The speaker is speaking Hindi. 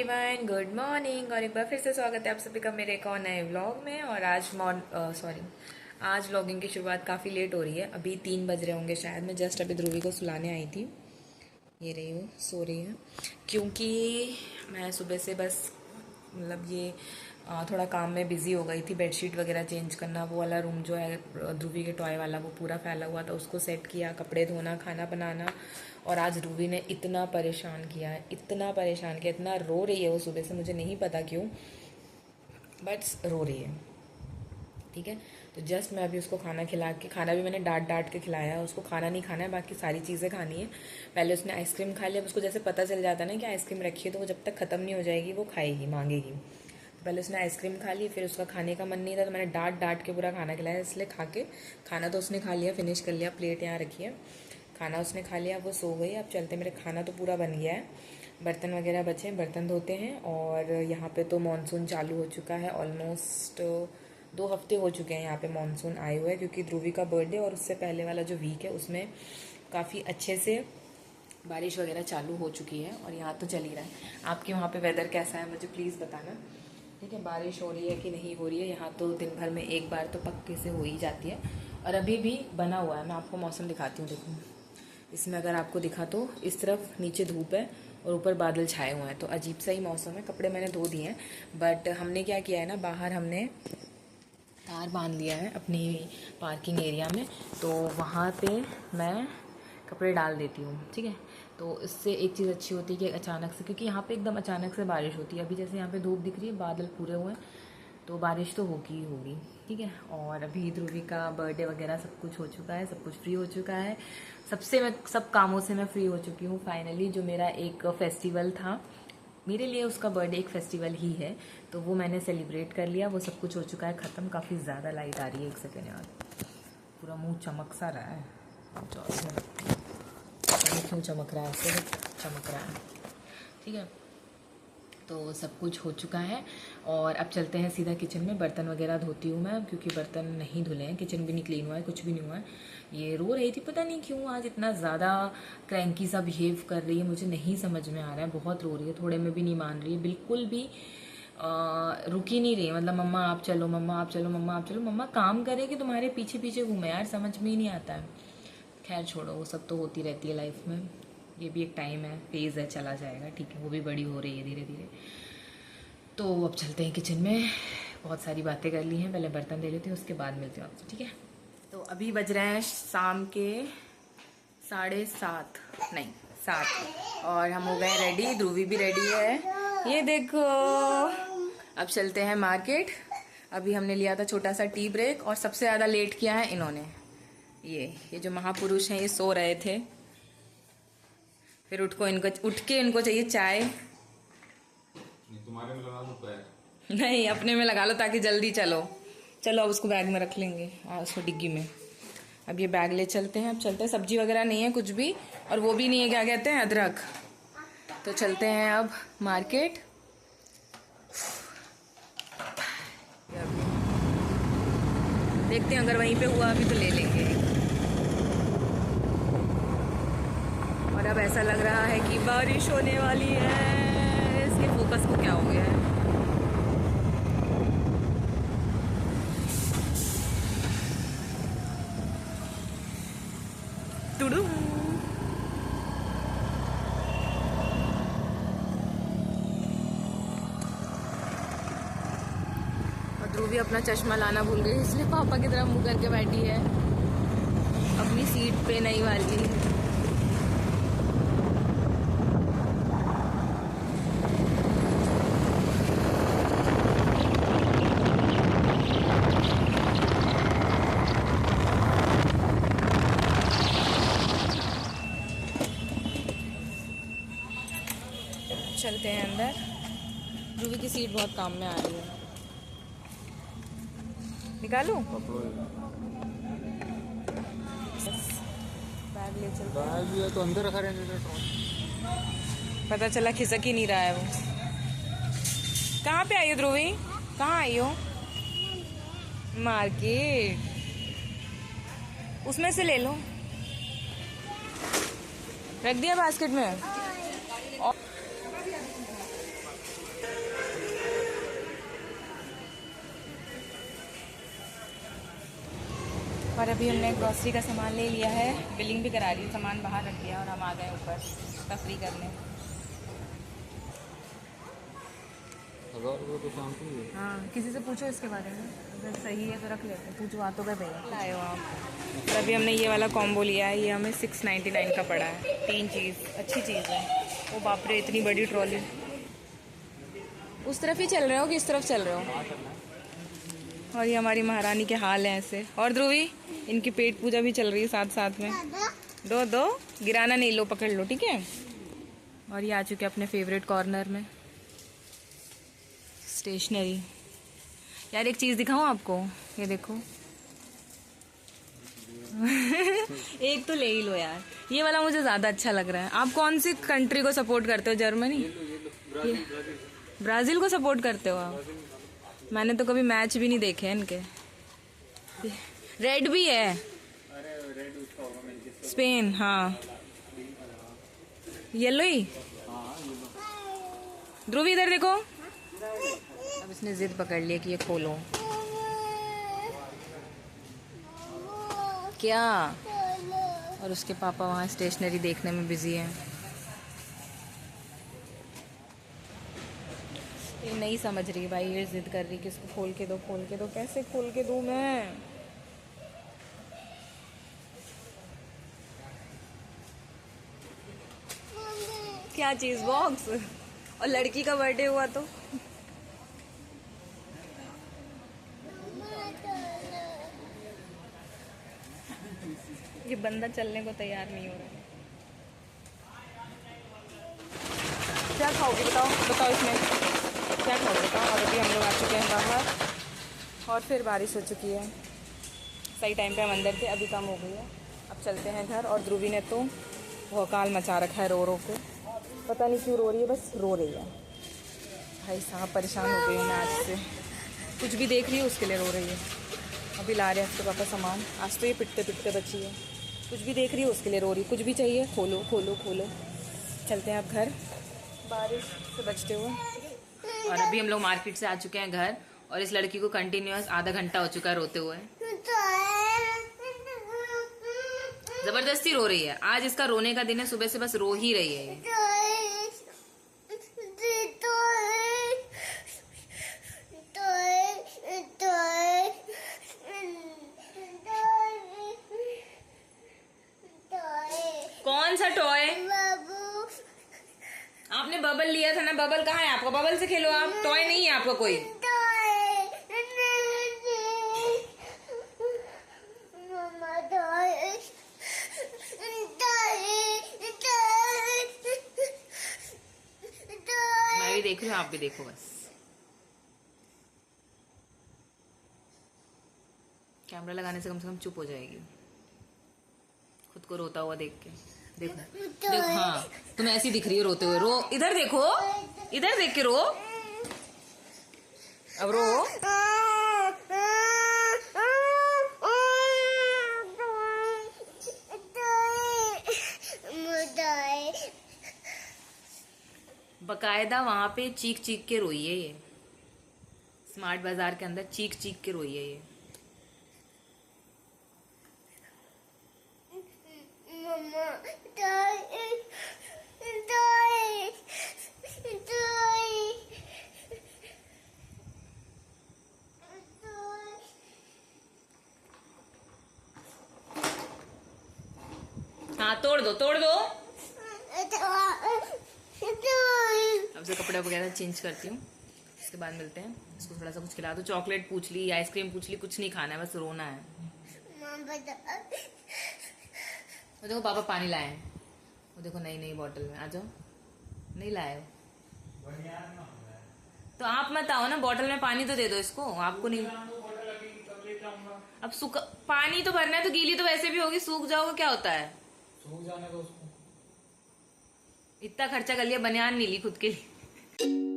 Everyone, good morning. और एक बार फिर से स्वागत है आप सभी का मेरे एक और नए व्लॉग में। और आज व्लॉगिंग की शुरुआत काफ़ी लेट हो रही है। अभी 3 बज रहे होंगे शायद। मैं जस्ट अभी ध्रुवी को सुलाने आई थी। ये रही हूँ, सो रही है। क्योंकि मैं सुबह से बस मतलब ये थोड़ा काम में बिज़ी हो गई थी। बेडशीट वगैरह चेंज करना, वो वाला रूम जो है ध्रुवी के टॉय वाला वो पूरा फैला हुआ था, उसको सेट किया, कपड़े धोना, खाना बनाना। और आज ध्रुवी ने इतना परेशान किया है, इतना परेशान किया, इतना रो रही है वो सुबह से, मुझे नहीं पता क्यों, बट रो रही है। ठीक है, तो जस्ट मैं अभी उसको खाना खिला के, खाना भी मैंने डांट डांट के खिलाया है। उसको खाना नहीं खाना है, बाकी सारी चीज़ें खानी है। पहले उसने आइसक्रीम खा लिया। अब उसको जैसे पता चल जाता है ना कि आइसक्रीम रखी है, तो वो जब तक ख़त्म नहीं हो जाएगी वो खाएगी, मांगेगी। तो पहले उसने आइसक्रीम खा ली, फिर उसका खाने का मन नहीं था, तो मैंने डांट डांट के पूरा खाना खिलाया। इसलिए खा के, खाना तो उसने खा लिया, फिनिश कर लिया, प्लेट यहाँ रखी है, खाना उसने खा लिया, वो सो गई। अब चलते, मेरे खाना तो पूरा बन गया है, बर्तन वगैरह बचे हैं, बर्तन धोते हैं। और यहाँ पे तो मानसून चालू हो चुका है। ऑलमोस्ट 2 हफ्ते हो चुके हैं यहाँ पे मानसून आए हुए, क्योंकि ध्रुवी का बर्थडे और उससे पहले वाला जो वीक है उसमें काफ़ी अच्छे से बारिश वगैरह चालू हो चुकी है। और यहाँ तो चल ही रहा है। आपके वहाँ पे वेदर कैसा है मुझे प्लीज़ बताना। ठीक है, बारिश हो रही है कि नहीं हो रही है। यहाँ तो दिन भर में एक बार तो पक्के से हो ही जाती है। और अभी भी बना हुआ है। मैं आपको मौसम दिखाती हूँ, देखो इसमें अगर आपको दिखा तो इस तरफ नीचे धूप है और ऊपर बादल छाए हुए हैं, तो अजीब सा ही मौसम है। कपड़े मैंने धो दिए हैं, बट हमने क्या किया है ना, बाहर हमने तार बांध लिया है अपनी पार्किंग एरिया में, तो वहाँ पे मैं कपड़े डाल देती हूँ। ठीक है, तो इससे एक चीज़ अच्छी होती है कि अचानक से, क्योंकि यहाँ पे एकदम अचानक से बारिश होती है। अभी जैसे यहाँ पे धूप दिख रही है, बादल पूरे हुए हैं, तो बारिश तो होगी ही होगी। ठीक है, और अभी ध्रुवी का बर्थडे वगैरह सब कुछ हो चुका है, सब कुछ फ्री हो चुका है। मैं सब कामों से मैं फ्री हो चुकी हूँ फाइनली। जो मेरा एक फेस्टिवल था, मेरे लिए उसका बर्थडे एक फेस्टिवल ही है, तो वो मैंने सेलिब्रेट कर लिया। वो सब कुछ हो चुका है ख़त्म। काफ़ी ज़्यादा लाइट आ रही है, एक सेकेंड यार, पूरा मुंह चमक सा रहा है। क्यों चमक रहा है, ऐसे चमक रहा है। ठीक है, तो सब कुछ हो चुका है। और अब चलते हैं सीधा किचन में। बर्तन वगैरह धोती हूँ मैं, क्योंकि बर्तन नहीं धुले हैं, किचन भी नहीं क्लीन हुआ है, कुछ भी नहीं हुआ है। ये रो रही थी, पता नहीं क्यों आज इतना ज़्यादा क्रैंकी सा बिहेव कर रही है, मुझे नहीं समझ में आ रहा है। बहुत रो रही है, थोड़े में भी नहीं मान रही है, बिल्कुल भी रुकी नहीं रही है। मतलब मम्मा आप चलो, मम्मा आप चलो, मम्मा आप चलो। मम्मा काम करे कि तुम्हारे पीछे पीछे घूमे, यार समझ में ही नहीं आता है। खैर छोड़ो, वो सब तो होती रहती है लाइफ में। ये भी एक टाइम है, फेज़ है, चला जाएगा। ठीक है, वो भी बड़ी हो रही है धीरे धीरे। तो अब चलते हैं किचन में। बहुत सारी बातें कर ली हैं, पहले बर्तन दे लेते हैं, उसके बाद मिलते हैं आपसे। ठीक है, तो अभी बज रहे हैं शाम के 7:30, नहीं 7, और हम हो गए रेडी। ध्रुवी भी रेडी है, ये देखो। अब चलते हैं मार्केट। अभी हमने लिया था छोटा सा टी ब्रेक, और सबसे ज़्यादा लेट किया है इन्होंने। ये जो महापुरुष हैं, ये सो रहे थे, फिर उठ के इनको चाहिए चाय। तुम्हारे में लगा लो पैर। नहीं, अपने में लगा लो ताकि जल्दी चलो। अब उसको बैग में रख लेंगे, उसको डिग्गी में। अब ये बैग ले चलते हैं। अब चलते हैं, सब्जी वगैरह नहीं है कुछ भी, और वो भी नहीं है, क्या कहते हैं, अदरक। तो चलते हैं अब मार्केट। देखते हैं, अगर वहीं पे हुआ अभी तो ले लेंगे। और अब ऐसा लग रहा है कि बारिश होने वाली है। इसके फोकस को क्या हो गया है। टुडू और ध्रुवी अपना चश्मा लाना भूल गई, इसलिए पापा की तरफ मुंह करके बैठी है अपनी सीट पे, नई वाली। चलते हैं अंदर। ध्रुवी की सीट बहुत काम में आ रही है, निकालूं? बैग ले चलते हैं। बैग भी तो अंदर रखा रहने दे। पता चला खिसक ही नहीं रहा है वो। कहाँ पे आई हो ध्रुवी, कहाँ आई हो? मार्केट, उसमें से ले लो। रख दिया बास्केट में। और अभी हमने ग्रॉसरी का सामान ले लिया है, बिलिंग भी करा ली, सामान बाहर रख दिया और हम आ गए ऊपर तफरी करने। 1000 रुपये तो शांति है। हाँ, किसी से पूछो इसके बारे में, अगर सही है तो रख लेते हैं, पूछो तो गए भैया लाए हो आप। और अभी हमने ये वाला कॉम्बो लिया है, ये हमें 699 का पड़ा है, 3 चीज़, अच्छी चीज़ है। वो बाप रे, इतनी बड़ी ट्रॉली। उस तरफ ही चल रहे हो कि इस तरफ चल रहे हो? और ये हमारी महारानी के हाल हैं ऐसे। और ध्रुवी, इनकी पेट पूजा भी चल रही है साथ साथ में। दो दो, गिराना नहीं, लो पकड़ लो, ठीक है। और ये आ चुके अपने फेवरेट कॉर्नर में, स्टेशनरी। यार एक चीज़ दिखाऊं आपको, ये देखो। एक तो ले ही लो यार, ये वाला मुझे ज़्यादा अच्छा लग रहा है। आप कौन सी कंट्री को सपोर्ट करते हो? जर्मनी, ब्राज़ील को सपोर्ट करते हो आप? मैंने तो कभी मैच भी नहीं देखे हैं इनके। रेड भी है, स्पेन, हाँ। येलो ही। ध्रुव इधर देखो। अब इसने जिद पकड़ लिया कि ये खोलो। क्या? और उसके पापा वहाँ स्टेशनरी देखने में बिजी हैं। ये नहीं समझ रही भाई, ये जिद कर रही कि इसको खोल के दो, खोल के दो। कैसे खोल के दूँ मैं? क्या चीज? बॉक्स? और लड़की का बर्थडे हुआ तो? ये बंदा चलने को तैयार नहीं हो रहा। क्या खाओगे बताओ, बताओ इसमें क्या खाओगे बताओ। और अभी हम लोग आ चुके हैं बाहर और फिर बारिश हो चुकी है। सही टाइम पे हम अंदर थे, अभी कम हो गई है। अब चलते हैं घर। और ध्रुवी ने तो भौकाल मचा रखा है रो रो के, पता नहीं क्यों रो रही है, बस रो रही है। भाई साहब परेशान हो गई हूँ मैं आज से, कुछ भी देख रही है उसके लिए रो रही है। अभी ला रहे हैं उसके पापा सामान, आज तो ये पिटते पिटते बची है। कुछ भी देख रही है उसके लिए रो रही है, कुछ भी चाहिए खोलो खोलो खोलो। चलते हैं अब घर बारिश से बचते हुए। और अभी हम लोग मार्केट से आ चुके हैं घर, और इस लड़की को कंटिन्यूअस आधा घंटा हो चुका है रोते हुए। जबरदस्ती रो रही है, आज इसका रोने का दिन है, सुबह से बस रो ही रही है ये। कौन सा टॉय? आपने बबल लिया था ना, बबल कहाँ है आपका? बबल से खेलो आप, टॉय नहीं है आपका कोई। मैं भी देख रही हूँ, आप भी देखो बस। कैमरा लगाने से कम चुप हो जाएगी, खुद को रोता हुआ देख के। देखो देखो, हाँ तुम ऐसी दिख रही है रोते हुए। रो, इधर देखो, इधर देख के रो। अब रो। बकायदा वहां पे चीख चीख के रोई है ये, स्मार्ट बाजार के अंदर चीख चीख के रोई है ये। हाँ तोड़ दो, तोड़ दो। अब से कपड़े वगैरह चेंज करती हूँ, इसके बाद मिलते हैं। इसको थोड़ा सा कुछ खिला दो, चॉकलेट पूछ ली, आइसक्रीम पूछ ली, कुछ नहीं खाना है, बस रोना है। वो देखो पापा पानी लाए हैं, वो देखो नई नई बोतल में। आ जाओ, नहीं लाए हो तो आप मत आओ ना, बोतल में पानी तो दे दो इसको। आपको नहीं, अब सूखा पानी तो भरना है, तो गीली तो वैसे भी होगी, सूख जाओगे क्या होता है? सूख जाने दो उसको। इतना खर्चा कर लिया, बनियान नहीं ली खुद के लिए।